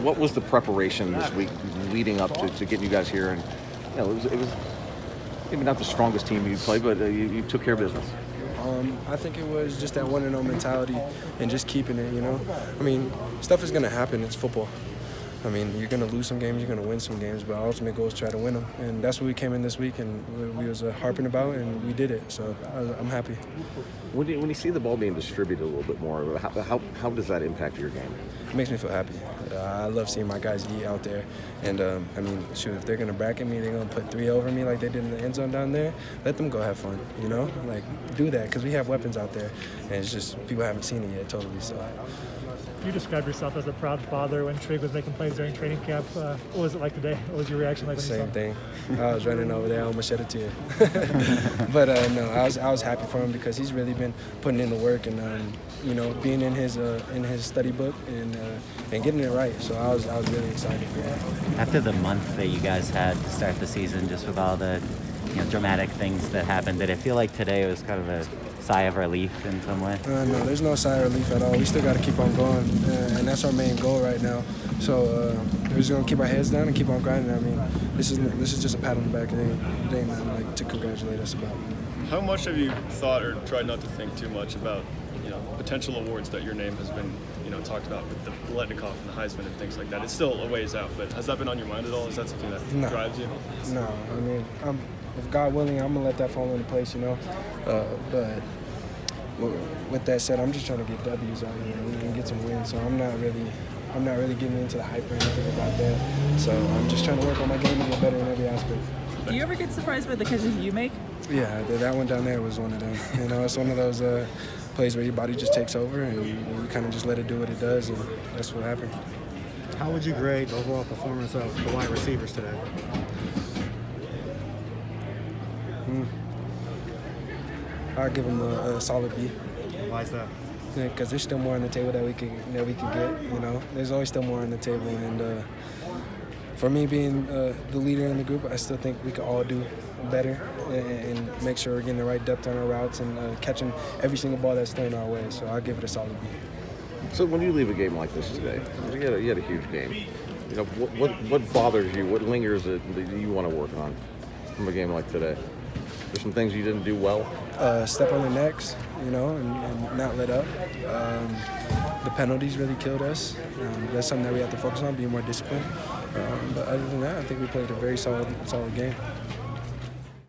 what was the preparation this week leading up to getting you guys here? And it was maybe not the strongest team you played, but you took care of business. I think it was just that 1-0 mentality and just keeping it, I mean, stuff is going to happen. It's football. I mean, you're going to lose some games, you're going to win some games, but our ultimate goal is to try to win them. And that's what we came in this week, and we was harping about, and we did it. So I'm happy. When you see the ball being distributed a little bit more, how does that impact your game? It makes me feel happy. I love seeing my guys eat out there. And, I mean, shoot, if they're going to bracket me, they're going to put 3 over me like they did in the end zone down there, let them go have fun, Like, do that, because we have weapons out there. And it's just people haven't seen it yet totally, so. You described yourself as a proud father when Trig was making plays during training camp. What was it like today? What was your reaction like when you saw him? Same thing. I was running over there, I almost shed a tear. But no, I was happy for him because he's really been putting in the work and being in his study book and getting it right. So I was really excited for him. After the month that you guys had to start the season, just with all the dramatic things that happened, did it feel like today was kind of a sigh of relief in some way? No, there's no sigh of relief at all. We still got to keep on going, and that's our main goal right now. So we're just gonna keep our heads down and keep on grinding. I mean, this is just a pat on the back. It ain't nothing like to congratulate us about. How much have you thought or tried not to think too much about potential awards that your name has been talked about with the Biletnikoff and the Heisman and things like that? It's still a ways out, but has that been on your mind at all? Is that something that drives you? No, I mean, if God willing, I'm gonna let that fall into place, But with that said, I'm just trying to get W's out here and get some wins. So I'm not really getting into the hype or anything about that. So I'm just trying to work on my game and get better in every aspect. Do you ever get surprised by the catches you make? Yeah, that one down there was one of them. It's one of those plays where your body just takes over and you kind of just let it do what it does, and that's what happened. How would you grade the overall performance of the wide receivers today? I'll give them a solid B. Why is that? Because there's still more on the table that we could get. There's always still more on the table, and for me being the leader in the group, I still think we could all do better and make sure we're getting the right depth on our routes and catching every single ball that's thrown our way. So I'll give it a solid B. So when you leave a game like this today, you had a huge game. What bothers you? What lingers that you want to work on from a game like today? There's some things you didn't do well. Step on the necks, and not let up. The penalties really killed us. That's something that we have to focus on, being more disciplined. But other than that, I think we played a very solid game.